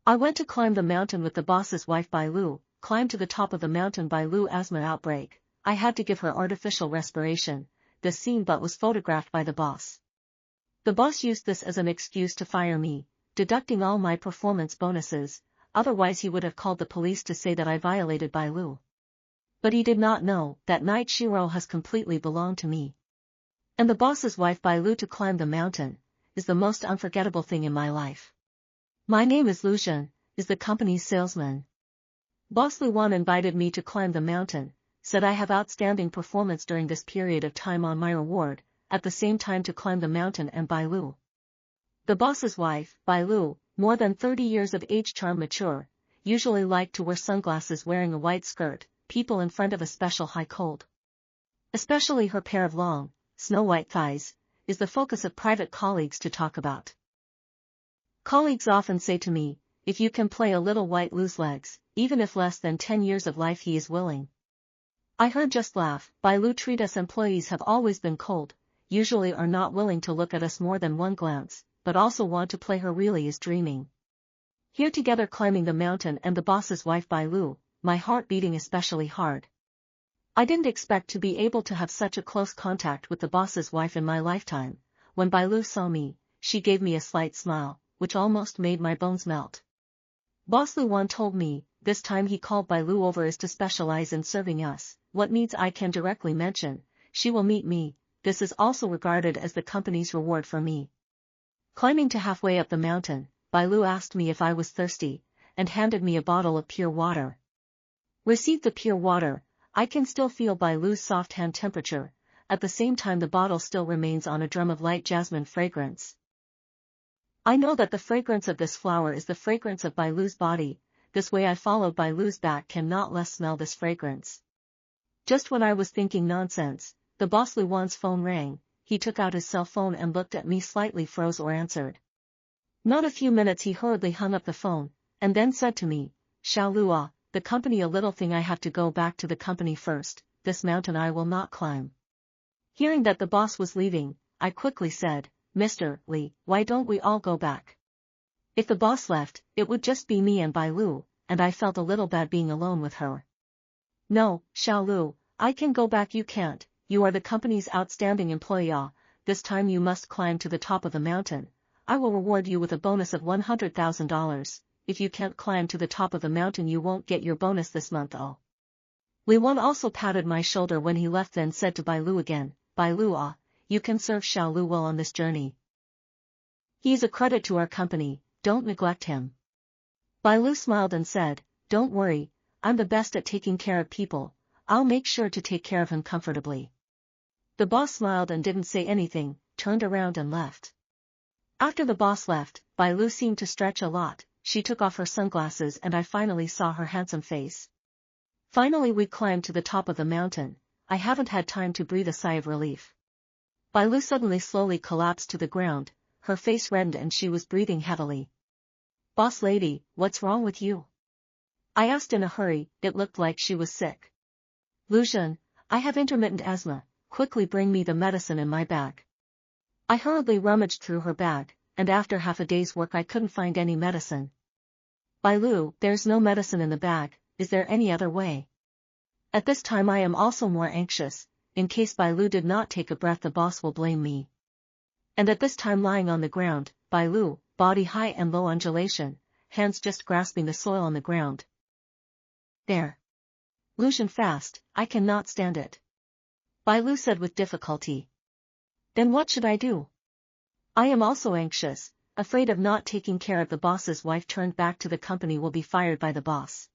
I went to climb the mountain with the boss's wife Bai Lu, climbed to the top of the mountain Bai Lu asthma outbreak. I had to give her artificial respiration. This scene but was photographed by the boss. The boss used this as an excuse to fire me, deducting all my performance bonuses, otherwise he would have called the police to say that I violated Bai Lu. But he did not know that night Shiro has completely belonged to me. And the boss's wife Bai Lu to climb the mountain, is the most unforgettable thing in my life. My name is Lu Zhen, is the company's salesman. Boss Lu Wan invited me to climb the mountain, said I have outstanding performance during this period of time on my reward, at the same time to climb the mountain and Bai Lu. The boss's wife, Bai Lu, more than 30 years of age charm mature, usually liked to wear sunglasses wearing a white skirt, people in front of a special high cold. Especially her pair of long, snow-white thighs, is the focus of private colleagues to talk about. Colleagues often say to me, if you can play a little white loose legs, even if less than 10 years of life he is willing. I heard just laugh. Bai Lu treat us employees have always been cold, usually are not willing to look at us more than one glance, but also want to play her really is dreaming. Here together climbing the mountain and the boss's wife Bai Lu, my heart beating especially hard. I didn't expect to be able to have such a close contact with the boss's wife in my lifetime. When Bai Lu saw me, she gave me a slight smile, which almost made my bones melt. Boss Lu Wan told me, this time he called Bai Lu over is to specialize in serving us. What needs I can directly mention, she will meet me. This is also regarded as the company's reward for me. Climbing to halfway up the mountain, Bai Lu asked me if I was thirsty, and handed me a bottle of pure water. Received the pure water, I can still feel Bai Lu's soft hand temperature, at the same time the bottle still remains on a drum of light jasmine fragrance. I know that the fragrance of this flower is the fragrance of Bai Lu's body, this way I followed Bai Lu's back can not less smell this fragrance. Just when I was thinking nonsense, the boss Lu Wan's phone rang, he took out his cell phone and looked at me slightly froze or answered. Not a few minutes he hurriedly hung up the phone, and then said to me, Xiao Lua, the company a little thing I have to go back to the company first, this mountain I will not climb. Hearing that the boss was leaving, I quickly said, Mr. Li, why don't we all go back? If the boss left, it would just be me and Bai Lu, and I felt a little bad being alone with her. No, Xiao Lu, I can go back you can't, you are the company's outstanding employee. This time you must climb to the top of the mountain. I will reward you with a bonus of $100,000, if you can't climb to the top of the mountain you won't get your bonus this month. Oh. Li Wan also patted my shoulder when he left then said to Bai Lu again, Bai Lu you can serve Xiao Lu well on this journey. He is a credit to our company, don't neglect him. Bai Lu smiled and said, don't worry, I'm the best at taking care of people, I'll make sure to take care of him comfortably. The boss smiled and didn't say anything, turned around and left. After the boss left, Bai Lu seemed to stretch a lot, she took off her sunglasses and I finally saw her handsome face. Finally we climbed to the top of the mountain, I haven't had time to breathe a sigh of relief. Bai Lu suddenly slowly collapsed to the ground, her face reddened and she was breathing heavily. Boss lady, what's wrong with you? I asked in a hurry, it looked like she was sick. Lu Zhen, I have intermittent asthma, quickly bring me the medicine in my bag. I hurriedly rummaged through her bag, and after half a day's work I couldn't find any medicine. Bai Lu, there's no medicine in the bag, is there any other way? At this time I am also more anxious, in case Bai Lu did not take a breath the boss will blame me. And at this time lying on the ground, Bai Lu, body high and low undulation, hands just grasping the soil on the ground. There. Lu Zhen fast, I cannot stand it. Bai Lu said with difficulty. Then what should I do? I am also anxious, afraid of not taking care of the boss's wife turned back to the company will be fired by the boss.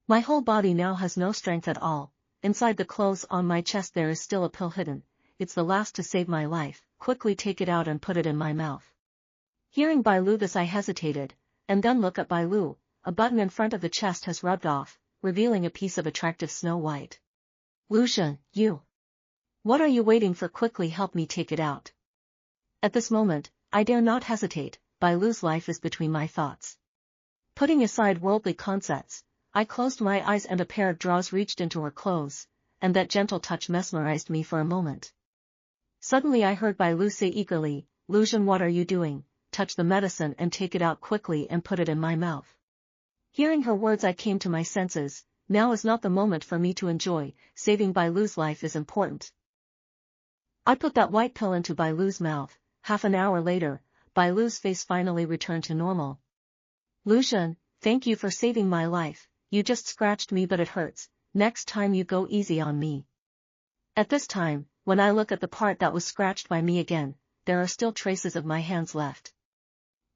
My whole body now has no strength at all, inside the clothes on my chest there is still a pill hidden, it's the last to save my life, quickly take it out and put it in my mouth. Hearing Bai Lu this I hesitated, and then look at Bai Lu, a button in front of the chest has rubbed off, revealing a piece of attractive snow white. Lu Zhen, you. What are you waiting for? Quickly help me take it out. At this moment, I dare not hesitate, Bai Lu's life is between my thoughts. Putting aside worldly concepts, I closed my eyes and a pair of drawers reached into her clothes, and that gentle touch mesmerized me for a moment. Suddenly I heard Bai Lu say eagerly, Lu Zhen, what are you doing? touch the medicine and take it out quickly and put it in my mouth. Hearing her words I came to my senses. Now is not the moment for me to enjoy, saving Bailu's life is important. I put that white pill into Bailu's mouth. Half an hour later, Bailu's face finally returned to normal. Lucian, thank you for saving my life, you just scratched me but it hurts, next time you go easy on me. At this time, when I look at the part that was scratched by me again, there are still traces of my hands left.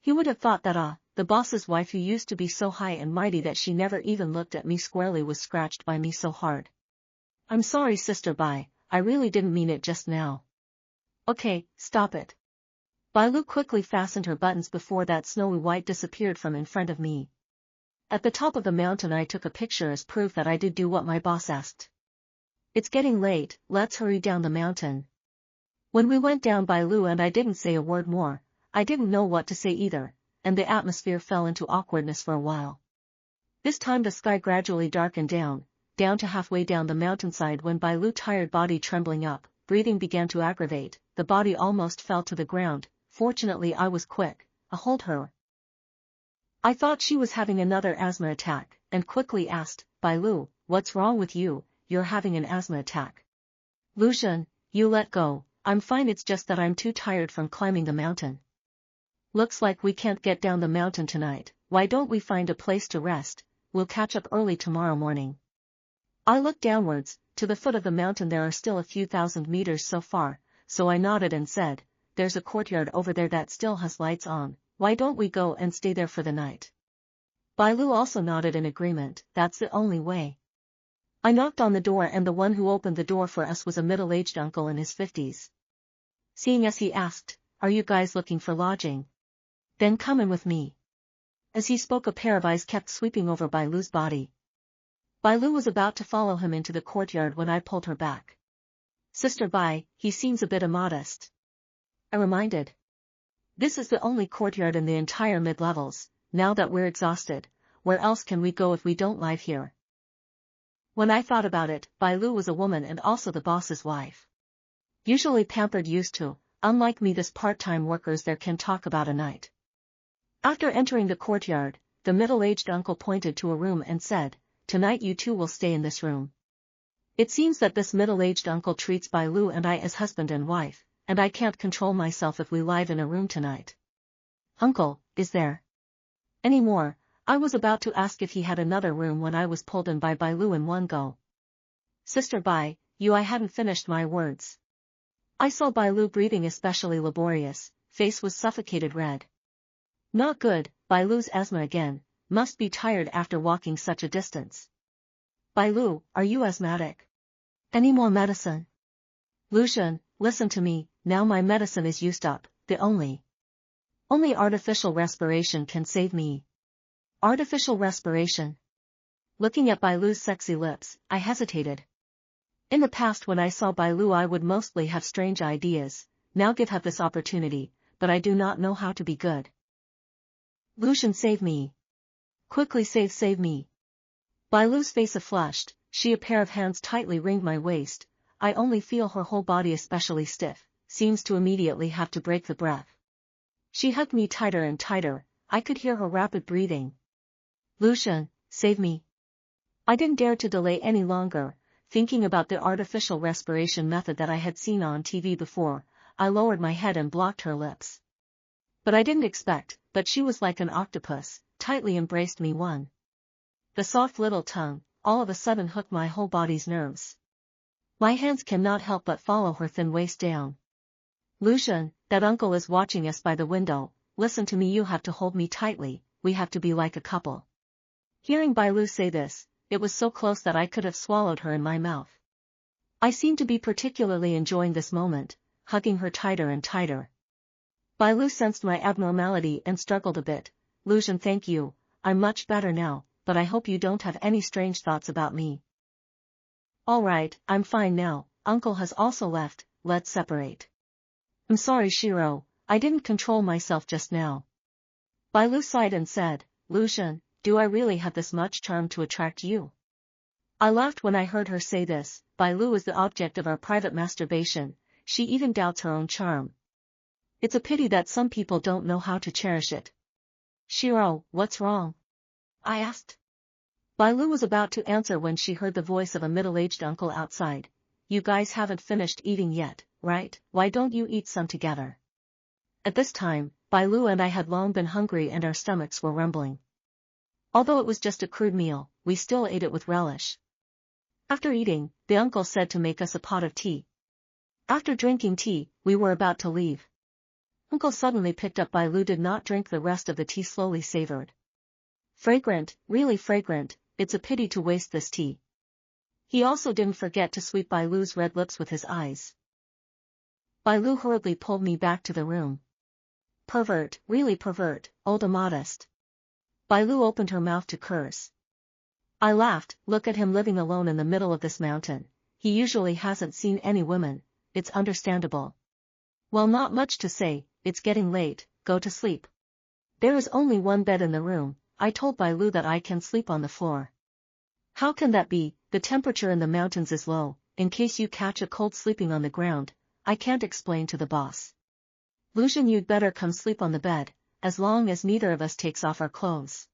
He would have thought that the boss's wife who used to be so high and mighty that she never even looked at me squarely was scratched by me so hard. I'm sorry Sister Bai, I really didn't mean it just now. Okay, stop it. Bailu quickly fastened her buttons before that snowy white disappeared from in front of me. At the top of the mountain I took a picture as proof that I did do what my boss asked. It's getting late, let's hurry down the mountain. When we went down Bailu and I didn't say a word more, I didn't know what to say either, and the atmosphere fell into awkwardness for a while. This time the sky gradually darkened down to halfway down the mountainside when Bailu's tired body trembling up, breathing began to aggravate, the body almost fell to the ground. Fortunately I was quick, I hold her. I thought she was having another asthma attack, and quickly asked, Bailu, what's wrong with you, you're having an asthma attack. Lucian, you let go, I'm fine it's just that I'm too tired from climbing the mountain. Looks like we can't get down the mountain tonight, why don't we find a place to rest, we'll catch up early tomorrow morning. I looked downwards, to the foot of the mountain there are still a few thousand meters so far, so I nodded and said, there's a courtyard over there that still has lights on, why don't we go and stay there for the night? Bailu also nodded in agreement, that's the only way. I knocked on the door and the one who opened the door for us was a middle-aged uncle in his 50s. Seeing us he asked, are you guys looking for lodging? Then come in with me. As he spoke a pair of eyes kept sweeping over Bailu's body. Bailu was about to follow him into the courtyard when I pulled her back. Sister Bai, he seems a bit immodest. I reminded. This is the only courtyard in the entire mid-levels, now that we're exhausted, where else can we go if we don't live here? When I thought about it, Bailu was a woman and also the boss's wife. Usually pampered used to, unlike me this part-time workers there can talk about a night. After entering the courtyard, the middle-aged uncle pointed to a room and said, tonight you two will stay in this room. It seems that this middle-aged uncle treats Bailu and I as husband and wife, and I can't control myself if we live in a room tonight. Uncle, is there any more? I was about to ask if he had another room when I was pulled in by Bailu in one go. Sister Bai, I hadn't finished my words. I saw Bailu breathing especially laborious, face was suffocated red. Not good, Bailu's asthma again, must be tired after walking such a distance. Bailu, are you asthmatic? Any more medicine? Lucian, listen to me, now my medicine is used up, the only artificial respiration can save me. Artificial respiration? Looking at Bailu's sexy lips, I hesitated. In the past when I saw Bailu I would mostly have strange ideas, now give her this opportunity, but I do not know how to be good. Lucian save me. Quickly save me. Bailu's face flushed, she a pair of hands tightly ringed my waist, I only feel her whole body especially stiff, seems to immediately have to break the breath. She hugged me tighter and tighter, I could hear her rapid breathing. Lucian, save me. I didn't dare to delay any longer, thinking about the artificial respiration method that I had seen on TV before, I lowered my head and blocked her lips. But I didn't expect, but she was like an octopus, tightly embraced me one. The soft little tongue, all of a sudden hooked my whole body's nerves. My hands cannot help but follow her thin waist down. Lucian, that uncle is watching us by the window, listen to me you have to hold me tightly, we have to be like a couple. Hearing Bailu say this, it was so close that I could have swallowed her in my mouth. I seemed to be particularly enjoying this moment, hugging her tighter and tighter. Bailu sensed my abnormality and struggled a bit. Lucian, thank you, I'm much better now, but I hope you don't have any strange thoughts about me. All right, I'm fine now, uncle has also left, let's separate. I'm sorry Shiro, I didn't control myself just now. Bailu sighed and said, Lucian, do I really have this much charm to attract you? I laughed when I heard her say this, Bailu is the object of our private masturbation, she even doubts her own charm. It's a pity that some people don't know how to cherish it. Shiro, what's wrong? I asked. Bailu was about to answer when she heard the voice of a middle-aged uncle outside. You guys haven't finished eating yet, right? Why don't you eat some together? At this time, Bailu and I had long been hungry and our stomachs were rumbling. Although it was just a crude meal, we still ate it with relish. After eating, the uncle said to make us a pot of tea. After drinking tea, we were about to leave. Uncle suddenly picked up Bailu did not drink the rest of the tea slowly savored. Fragrant, really fragrant, it's a pity to waste this tea. He also didn't forget to sweep Bailu's red lips with his eyes. Bailu hurriedly pulled me back to the room. Pervert, really pervert, old immodest. Bailu opened her mouth to curse. I laughed, look at him living alone in the middle of this mountain. He usually hasn't seen any women, it's understandable. Well, not much to say, it's getting late, go to sleep. There is only one bed in the room, I told Bailu that I can sleep on the floor. How can that be? The temperature in the mountains is low, in case you catch a cold sleeping on the ground, I can't explain to the boss. Lucian, you'd better come sleep on the bed, as long as neither of us takes off our clothes.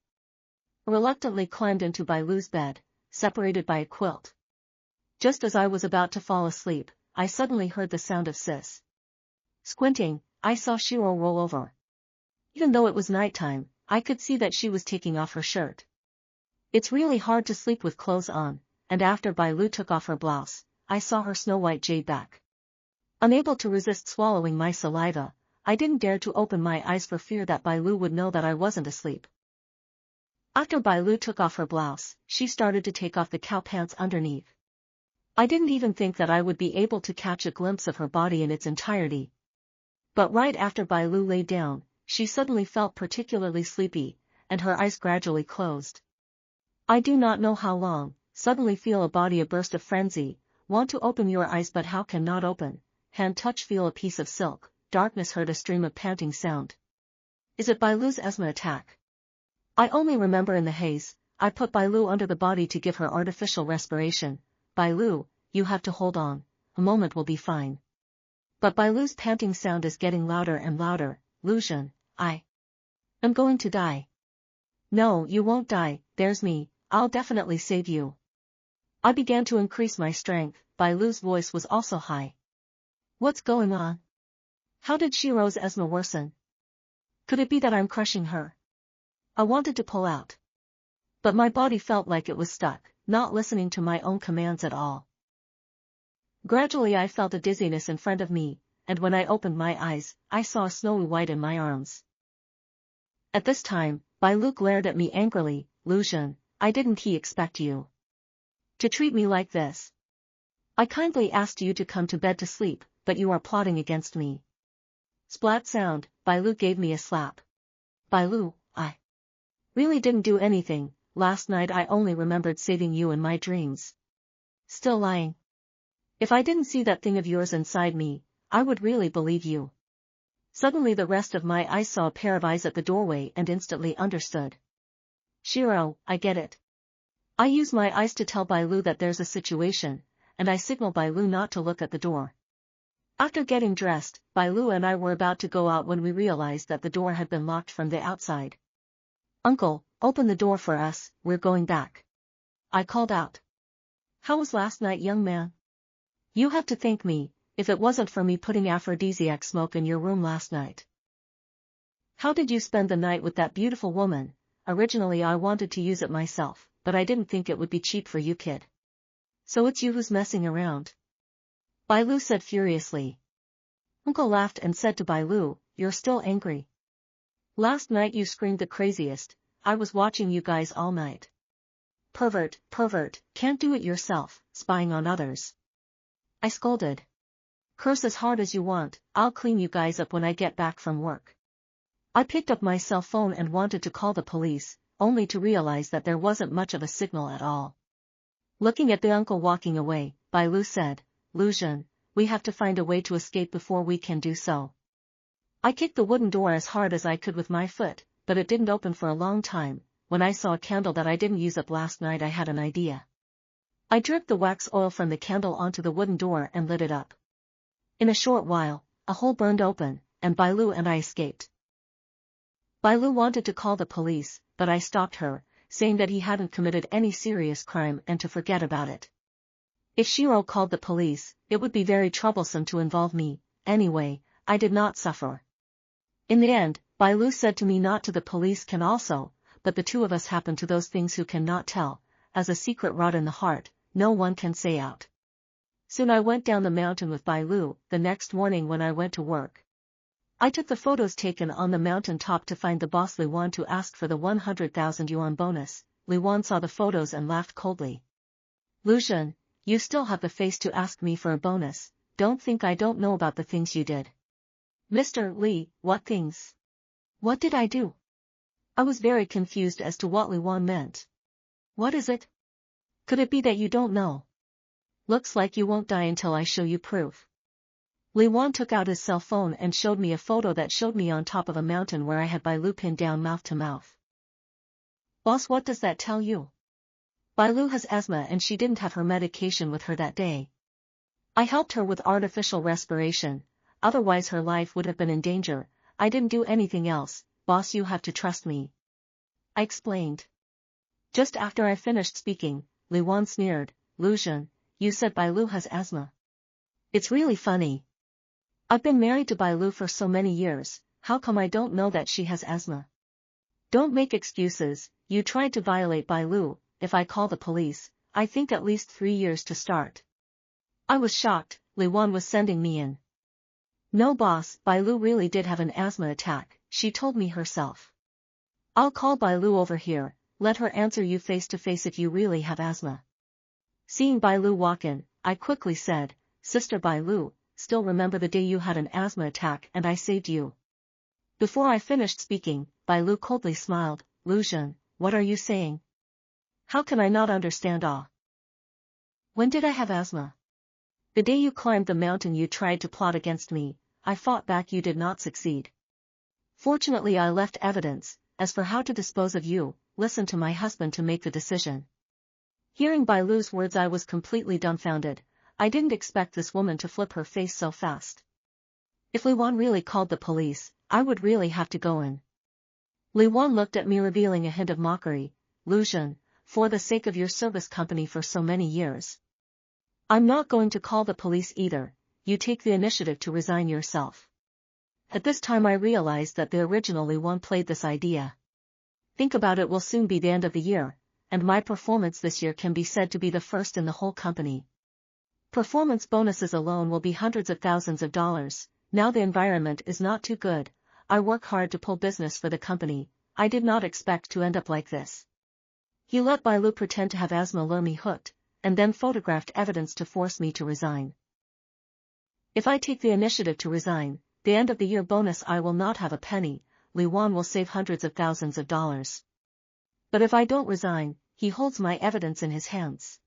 I reluctantly climbed into Bailu's bed, separated by a quilt. Just as I was about to fall asleep, I suddenly heard the sound of Sis. Squinting, I saw Shiro roll over. Even though it was nighttime, I could see that she was taking off her shirt. It's really hard to sleep with clothes on, and after Bailu took off her blouse, I saw her snow-white jade back. Unable to resist swallowing my saliva, I didn't dare to open my eyes for fear that Bailu would know that I wasn't asleep. After Bailu took off her blouse, she started to take off the cow pants underneath. I didn't even think that I would be able to catch a glimpse of her body in its entirety. But right after Bailu lay down, she suddenly felt particularly sleepy, and her eyes gradually closed. I do not know how long, suddenly feel a body a burst of frenzy, want to open your eyes but how can not open, hand touch feel a piece of silk, darkness heard a stream of panting sound. Is it Bailu's asthma attack? I only remember in the haze, I put Bailu under the body to give her artificial respiration. Bailu, you have to hold on, a moment will be fine. But Bailu's panting sound is getting louder and louder. Lucian, I'm going to die. No, you won't die, there's me, I'll definitely save you. I began to increase my strength, Bailu's voice was also high. What's going on? How did Shiro's asthma worsen? Could it be that I'm crushing her? I wanted to pull out. But my body felt like it was stuck, not listening to my own commands at all. Gradually I felt a dizziness in front of me, and when I opened my eyes, I saw a snowy white in my arms. At this time, Bailu glared at me angrily. Lucian, I didn't expect you to treat me like this. I kindly asked you to come to bed to sleep, but you are plotting against me. Splat sound, Bailu gave me a slap. Bailu, I really didn't do anything, last night I only remembered saving you in my dreams. Still lying. If I didn't see that thing of yours inside me, I would really believe you. Suddenly the rest of my eyes saw a pair of eyes at the doorway and instantly understood. Shiro, I get it. I use my eyes to tell Bailu that there's a situation, and I signal Bailu not to look at the door. After getting dressed, Bailu and I were about to go out when we realized that the door had been locked from the outside. Uncle, open the door for us, we're going back. I called out. How was last night, young man? You have to thank me, if it wasn't for me putting aphrodisiac smoke in your room last night. How did you spend the night with that beautiful woman? Originally I wanted to use it myself, but I didn't think it would be cheap for you, kid. So it's you who's messing around? Bailu said furiously. Uncle laughed and said to Bailu, you're still angry. Last night you screamed the craziest, I was watching you guys all night. Pervert, can't do it yourself, spying on others. I scolded. Curse as hard as you want, I'll clean you guys up when I get back from work. I picked up my cell phone and wanted to call the police, only to realize that there wasn't much of a signal at all. Looking at the uncle walking away, Bailu said, Lucian, we have to find a way to escape before we can do so. I kicked the wooden door as hard as I could with my foot, but it didn't open for a long time. When I saw a candle that I didn't use up last night, I had an idea. I dripped the wax oil from the candle onto the wooden door and lit it up. In a short while, a hole burned open, and Bailu and I escaped. Bailu wanted to call the police, but I stopped her, saying that he hadn't committed any serious crime and to forget about it. If Shiro called the police, it would be very troublesome to involve me. Anyway, I did not suffer. In the end, Bailu said to me not to the police can also, but the two of us happen to those things who cannot tell, as a secret rot in the heart, no one can say out. Soon I went down the mountain with Bailu. The next morning when I went to work, I took the photos taken on the mountain top to find the boss Li Wan to ask for the 100,000 yuan bonus. Li Wan saw the photos and laughed coldly. Lu Zhen, you still have the face to ask me for a bonus. Don't think I don't know about the things you did. Mr. Li, what things? What did I do? I was very confused as to what Li Wan meant. What is it? Could it be that you don't know? Looks like you won't die until I show you proof. Li Wan took out his cell phone and showed me a photo that showed me on top of a mountain where I had Bailu pinned down mouth to mouth. Boss, what does that tell you? Bailu has asthma and she didn't have her medication with her that day. I helped her with artificial respiration, otherwise her life would have been in danger. I didn't do anything else. Boss, you have to trust me, I explained. Just after I finished speaking, Li Wan sneered. Lu Zhen, you said Bailu has asthma. It's really funny. I've been married to Bailu for so many years, how come I don't know that she has asthma? Don't make excuses. You tried to violate Bailu. If I call the police, I think at least 3 years to start. I was shocked. Li Wan was sending me in. No boss, Bailu really did have an asthma attack, she told me herself. I'll call Bailu over here, let her answer you face to face if you really have asthma. Seeing Bailu walk in, I quickly said, Sister Bailu, still remember the day you had an asthma attack and I saved you? Before I finished speaking, Bailu coldly smiled. Lu Zhen, what are you saying? How can I not understand all? When did I have asthma? The day you climbed the mountain you tried to plot against me. I fought back, you did not succeed. Fortunately I left evidence. As for how to dispose of you, listen to my husband to make the decision. Hearing Bailu's words I was completely dumbfounded. I didn't expect this woman to flip her face so fast. If Li Wan really called the police, I would really have to go in. Li Wan looked at me revealing a hint of mockery. Lu Zhen, for the sake of your service company for so many years, I'm not going to call the police either. You take the initiative to resign yourself. At this time I realized that the original Li Wan played this idea. Think about it, will soon be the end of the year, and my performance this year can be said to be the first in the whole company. Performance bonuses alone will be hundreds of thousands of dollars. Now the environment is not too good. I work hard to pull business for the company. I did not expect to end up like this. He let Bailu pretend to have asthma, lure me hooked, and then photographed evidence to force me to resign. If I take the initiative to resign, the end of the year bonus I will not have a penny. Li Wan will save hundreds of thousands of dollars. But if I don't resign, he holds my evidence in his hands.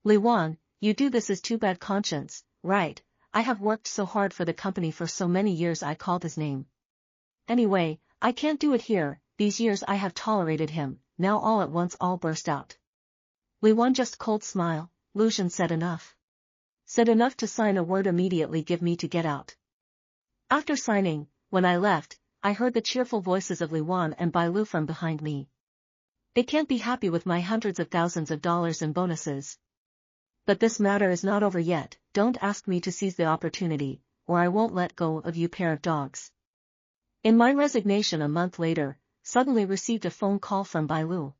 Li Wan, you do this is too bad conscience, right? I have worked so hard for the company for so many years I called his name. Anyway, I can't do it here. These years I have tolerated him, now all at once all burst out. Li Wan just cold smile. Lu Zhen said enough. Said enough to sign a word immediately, give me to get out. After signing, when I left, I heard the cheerful voices of Li Wan and Bailu from behind me. They can't be happy with my hundreds of thousands of dollars in bonuses. But this matter is not over yet. Don't ask me to seize the opportunity, or I won't let go of you pair of dogs. In my resignation a month later, suddenly received a phone call from Bailu.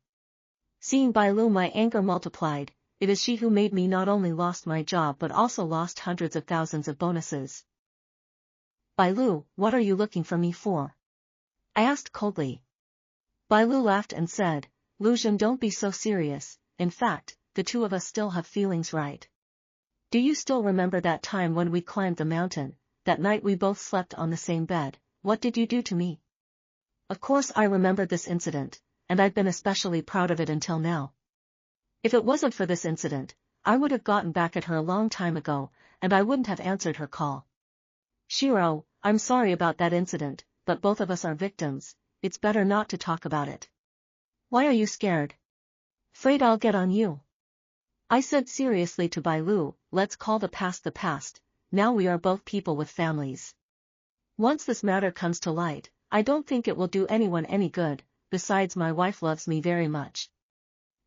Seeing Bailu my anger multiplied. It is she who made me not only lost my job but also lost hundreds of thousands of bonuses. Bailu, what are you looking for me for? I asked coldly. Bailu laughed and said, Lu Zhen, don't be so serious. In fact, the two of us still have feelings, right? Do you still remember that time when we climbed the mountain? That night we both slept on the same bed. What did you do to me? Of course I remembered this incident, and I've been especially proud of it until now. If it wasn't for this incident, I would have gotten back at her a long time ago, and I wouldn't have answered her call. Shiro, I'm sorry about that incident, but both of us are victims. It's better not to talk about it. Why are you scared? Afraid I'll get on you? I said seriously to Bailu, let's call the past the past. Now we are both people with families. Once this matter comes to light, I don't think it will do anyone any good, besides my wife loves me very much.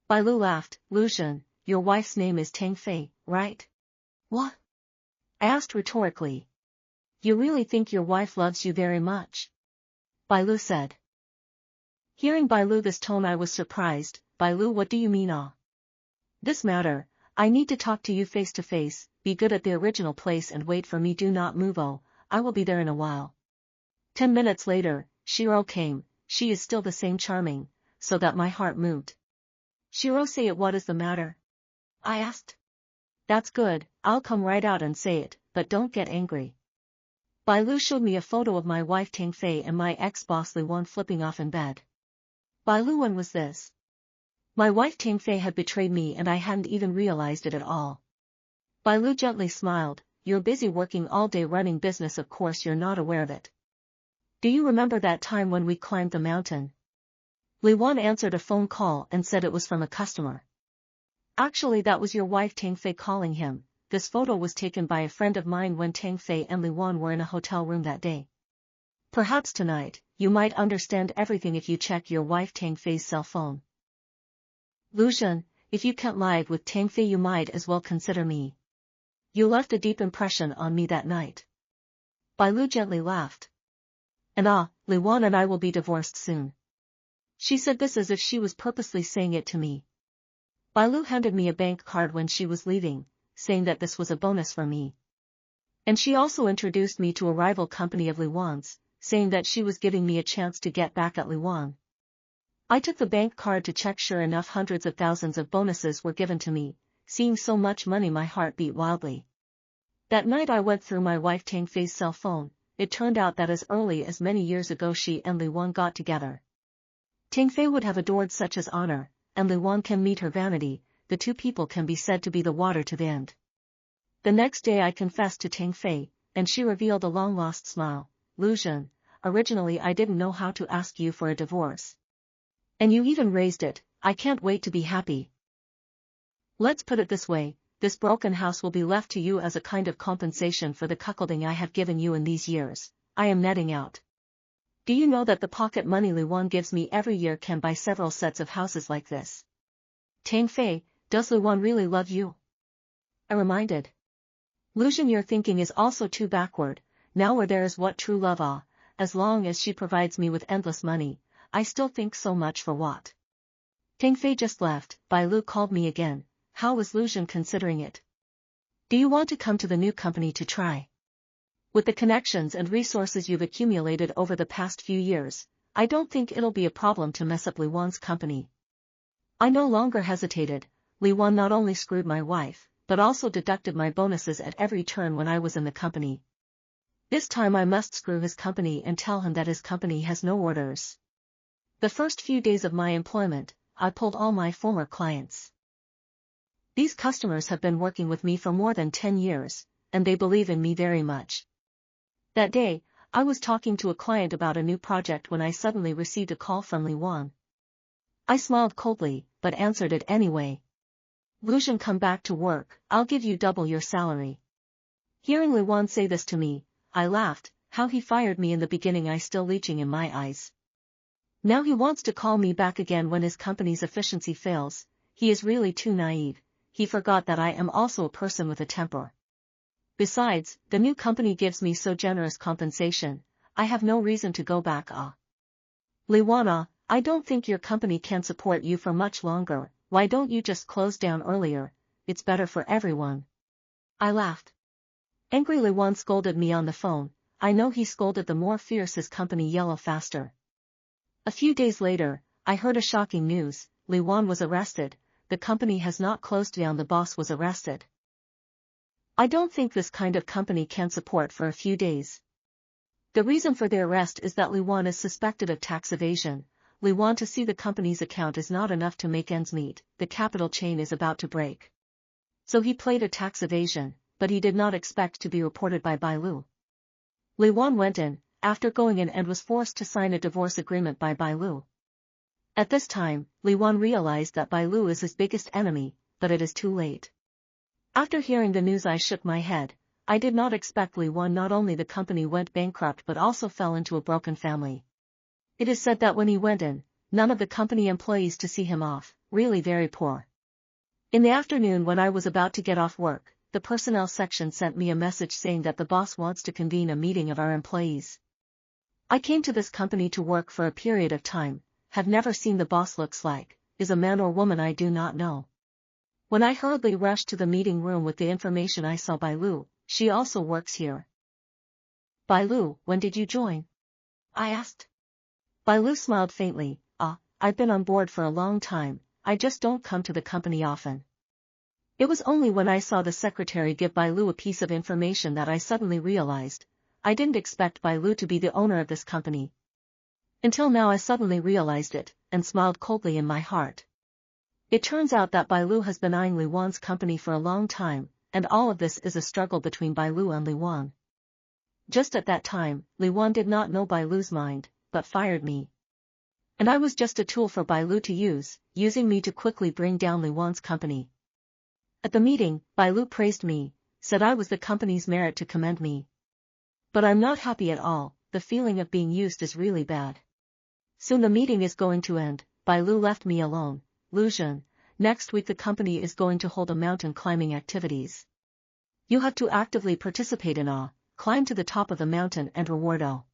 Bai Lu laughed. Lucian, your wife's name is Tang Fei, right? What? I asked rhetorically. You really think your wife loves you very much? Bai Lu said. Hearing Bai Lu this tone I was surprised. Bai Lu, what do you mean this matter, I need to talk to you face to face, be good at the original place and wait for me, do not move, oh, I will be there in a while. 10 minutes later, Shiro came. She is still the same charming, so that my heart moved. Shiro, say it, what is the matter? I asked. That's good, I'll come right out and say it, but don't get angry. Bai Lu showed me a photo of my wife Tang Fei and my ex-boss Li Wan flipping off in bed. Bai Lu, when was this? My wife Tang Fei had betrayed me and I hadn't even realized it at all. Bai Lu gently smiled. You're busy working all day running business, of course you're not aware of it. Do you remember that time when we climbed the mountain? Li Wan answered a phone call and said it was from a customer. Actually, that was your wife Tang Fei calling him. This photo was taken by a friend of mine when Tang Fei and Li Wan were in a hotel room that day. Perhaps tonight, you might understand everything if you check your wife Tang Fei's cell phone. Lucian, if you can't lie with Tang Fei, you might as well consider me. You left a deep impression on me that night. Bai Lu gently laughed. And Li Wan and I will be divorced soon. She said this as if she was purposely saying it to me. Bai Lu handed me a bank card when she was leaving, saying that this was a bonus for me. And she also introduced me to a rival company of Li Wan's, saying that she was giving me a chance to get back at Li Wan. I took the bank card to check, sure enough hundreds of thousands of bonuses were given to me. Seeing so much money my heart beat wildly. That night I went through my wife Tang Fei's cell phone. It turned out that as early as many years ago she and Li Wan got together. Tang Fei would have adored such as honor, and Li Wan can meet her vanity. The two people can be said to be the water to the end. The next day I confessed to Tang Fei, and she revealed a long-lost smile. Lucian, originally I didn't know how to ask you for a divorce. And you even raised it. I can't wait to be happy. Let's put it this way, this broken house will be left to you as a kind of compensation for the cuckolding I have given you in these years. I am netting out. Do you know that the pocket money Li Wan gives me every year can buy several sets of houses like this? Tang Fei, does Li Wan really love you? I reminded. Lucian, your thinking is also too backward. Now where there is what true love as long as she provides me with endless money, I still think so much for what? Tang Fei just left. Bai Lu called me again. How was Lucian considering it? Do you want to come to the new company to try? With the connections and resources you've accumulated over the past few years, I don't think it'll be a problem to mess up Li Wan's company. I no longer hesitated. Li Wan not only screwed my wife, but also deducted my bonuses at every turn when I was in the company. This time I must screw his company and tell him that his company has no orders. The first few days of my employment, I pulled all my former clients. These customers have been working with me for more than 10 years, and they believe in me very much. That day, I was talking to a client about a new project when I suddenly received a call from Li Wan. I smiled coldly, but answered it anyway. Lucian, come back to work, I'll give you double your salary. Hearing Li Wan say this to me, I laughed. How he fired me in the beginning I still leeching in my eyes. Now he wants to call me back again when his company's efficiency fails. He is really too naive. He forgot that I am also a person with a temper. Besides, the new company gives me so generous compensation, I have no reason to go back. Li Wan, I don't think your company can support you for much longer. Why don't you just close down earlier? It's better for everyone. I laughed. Angry Li Wan scolded me on the phone. I know he scolded the more fierce his company yellow faster. A few days later, I heard a shocking news. Li Wan was arrested. The company has not closed down, the boss was arrested. I don't think this kind of company can support for a few days. The reason for their arrest is that Li Wan is suspected of tax evasion. Li Wan to see the company's account is not enough to make ends meet. The capital chain is about to break. So he played a tax evasion, but he did not expect to be reported by Bai Lu. Li Wan went in, after going in, and was forced to sign a divorce agreement by Bai Lu. At this time, Li Wan realized that Bai Lu is his biggest enemy, but it is too late. After hearing the news I shook my head. I did not expect Li Wan. Not only the company went bankrupt but also fell into a broken family. It is said that when he went in, none of the company employees to see him off, really very poor. In the afternoon when I was about to get off work, the personnel section sent me a message saying that the boss wants to convene a meeting of our employees. I came to this company to work for a period of time, have never seen the boss looks like, is a man or woman I do not know. When I hurriedly rushed to the meeting room with the information I saw Bai Lu, she also works here. Bai Lu, when did you join? I asked. Bai Lu smiled faintly, I've been on board for a long time, I just don't come to the company often. It was only when I saw the secretary give Bai Lu a piece of information that I suddenly realized, I didn't expect Bai Lu to be the owner of this company. Until now I suddenly realized it, and smiled coldly in my heart. It turns out that Bai Lu has been eyeing Li Wan's company for a long time, and all of this is a struggle between Bai Lu and Li Wan. Just at that time, Li Wan did not know Bai Lu's mind, but fired me. And I was just a tool for Bai Lu to use, using me to quickly bring down Li Wan's company. At the meeting, Bai Lu praised me, said I was the company's merit to commend me. But I'm not happy at all, the feeling of being used is really bad. Soon the meeting is going to end, Bai Lu left me alone. Lu Zhen, next week the company is going to hold a mountain climbing activities. You have to actively participate in climb to the top of the mountain and reward O.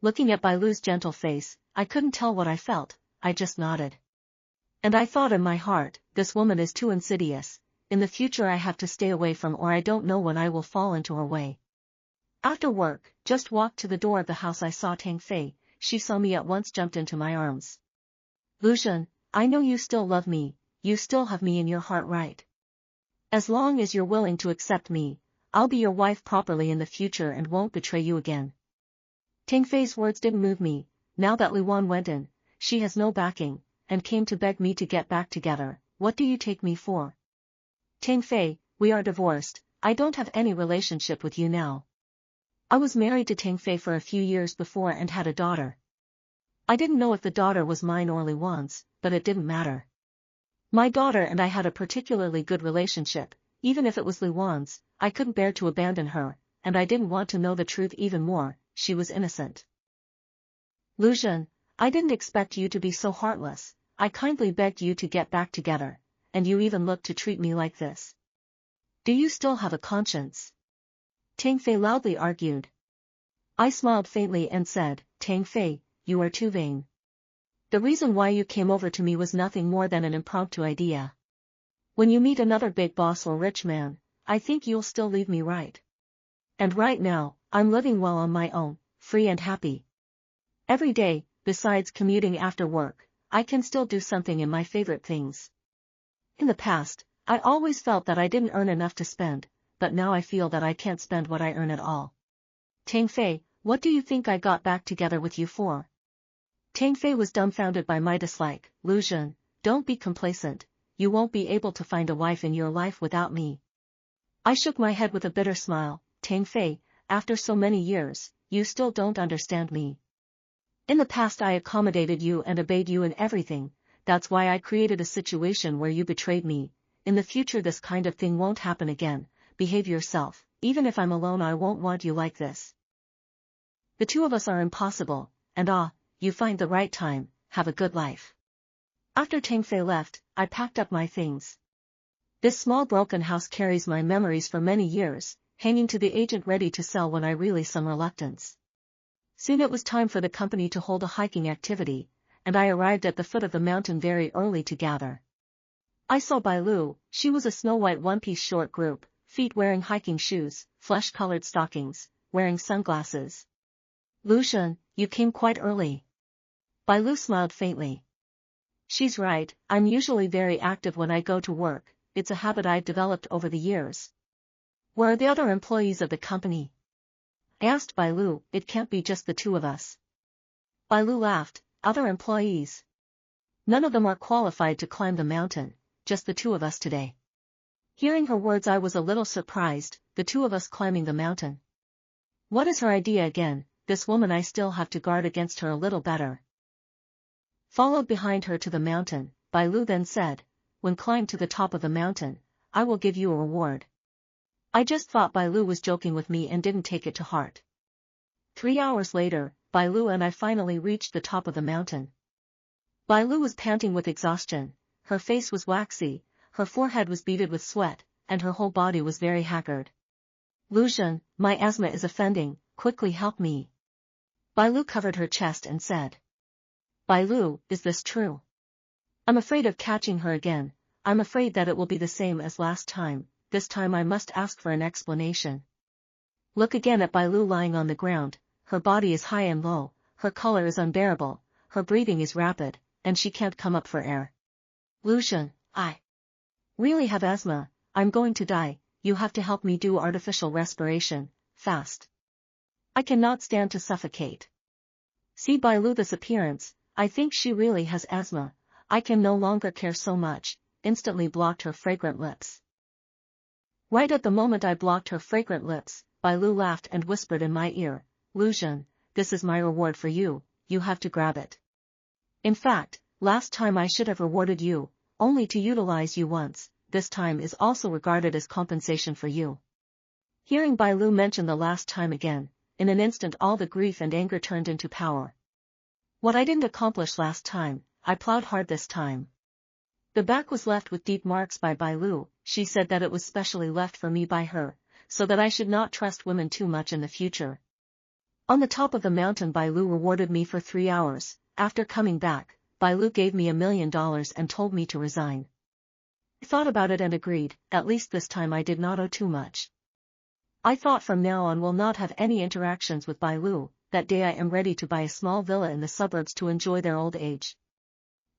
Looking at Bai Lu's gentle face, I couldn't tell what I felt, I just nodded. And I thought in my heart, this woman is too insidious, in the future I have to stay away from or I don't know when I will fall into her way. After work, just walked to the door of the house. I saw Tang Fei, she saw me at once, jumped into my arms. Lu Zhen, I know you still love me, you still have me in your heart, right? As long as you're willing to accept me, I'll be your wife properly in the future and won't betray you again. Tang Fei's words didn't move me. Now that Li Wan went in, she has no backing, and came to beg me to get back together. What do you take me for? Tang Fei, we are divorced, I don't have any relationship with you now. I was married to Tang Fei for a few years before and had a daughter. I didn't know if the daughter was mine or Li Wan's, but it didn't matter. My daughter and I had a particularly good relationship, even if it was Li Wan's, I couldn't bear to abandon her, and I didn't want to know the truth even more, she was innocent. Lu Zhen, I didn't expect you to be so heartless, I kindly begged you to get back together, and you even looked to treat me like this. Do you still have a conscience? Tang Fei loudly argued. I smiled faintly and said, Tang Fei, you are too vain. The reason why you came over to me was nothing more than an impromptu idea. When you meet another big boss or rich man, I think you'll still leave me, right? And right now, I'm living well on my own, free and happy. Every day, besides commuting after work, I can still do something in my favorite things. In the past, I always felt that I didn't earn enough to spend, but now I feel that I can't spend what I earn at all. Tang Fei, what do you think I got back together with you for? Tang Fei was dumbfounded by my dislike. Lu Zhen, don't be complacent, you won't be able to find a wife in your life without me. I shook my head with a bitter smile. Tang Fei, after so many years, you still don't understand me. In the past I accommodated you and obeyed you in everything, that's why I created a situation where you betrayed me. In the future this kind of thing won't happen again, behave yourself, even if I'm alone I won't want you like this. The two of us are impossible, and you find the right time, have a good life. After Tang Fei left, I packed up my things. This small broken house carries my memories for many years, hanging to the agent ready to sell when I really some reluctance. Soon it was time for the company to hold a hiking activity, and I arrived at the foot of the mountain very early to gather. I saw Bai Lu, she was a snow-white one-piece short group, feet wearing hiking shoes, flesh-colored stockings, wearing sunglasses. Lu Zhen, you came quite early. Bai Lu smiled faintly. She's right, I'm usually very active when I go to work, it's a habit I've developed over the years. Where are the other employees of the company? I asked Bai Lu. It can't be just the two of us. Bai Lu laughed. Other employees? None of them are qualified to climb the mountain, just the two of us today. Hearing her words I was a little surprised, the two of us climbing the mountain. What is her idea again? This woman, I still have to guard against her a little better. Followed behind her to the mountain, Bai Lu then said, when climbed to the top of the mountain, I will give you a reward. I just thought Bailu was joking with me and didn't take it to heart. 3 hours later, Bailu and I finally reached the top of the mountain. Bailu was panting with exhaustion, her face was waxy, her forehead was beaded with sweat, and her whole body was very haggard. Lucian, my asthma is offending, quickly help me. Bailu covered her chest and said. Bailu, is this true? I'm afraid of catching her again, I'm afraid that it will be the same as last time, this time I must ask for an explanation. Look again at Bailu lying on the ground, her body is high and low, her color is unbearable, her breathing is rapid, and she can't come up for air. Lucian, I really have asthma, I'm going to die, you have to help me do artificial respiration, fast. I cannot stand to suffocate. See Bailu this appearance, I think she really has asthma, I can no longer care so much, instantly blocked her fragrant lips. Right at the moment I blocked her fragrant lips, Bailu laughed and whispered in my ear, Lucian, this is my reward for you, you have to grab it. In fact, last time I should have rewarded you, only to utilize you once, this time is also regarded as compensation for you. Hearing Bailu mention the last time again, in an instant all the grief and anger turned into power. What I didn't accomplish last time, I plowed hard this time. The back was left with deep marks by Bailu, she said that it was specially left for me by her, so that I should not trust women too much in the future. On the top of the mountain Bailu rewarded me for 3 hours, after coming back, Bailu gave me $1 million and told me to resign. I thought about it and agreed, at least this time I did not owe too much. I thought from now on will not have any interactions with Bailu, that day I am ready to buy a small villa in the suburbs to enjoy their old age.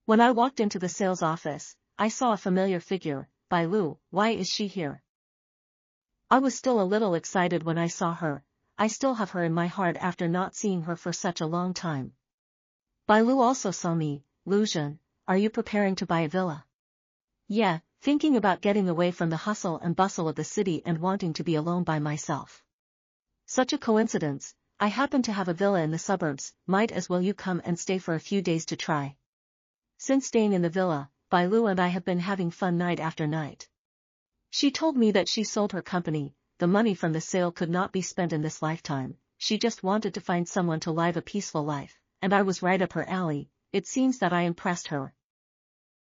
When I walked into the sales office, I saw a familiar figure, Bailu, why is she here? I was still a little excited when I saw her, I still have her in my heart after not seeing her for such a long time. Bailu also saw me, Lucian, are you preparing to buy a villa? Yeah, thinking about getting away from the hustle and bustle of the city and wanting to be alone by myself. Such a coincidence, I happen to have a villa in the suburbs, might as well you come and stay for a few days to try. Since staying in the villa, Bailu and I have been having fun night after night. She told me that she sold her company, the money from the sale could not be spent in this lifetime, she just wanted to find someone to live a peaceful life, and I was right up her alley, it seems that I impressed her,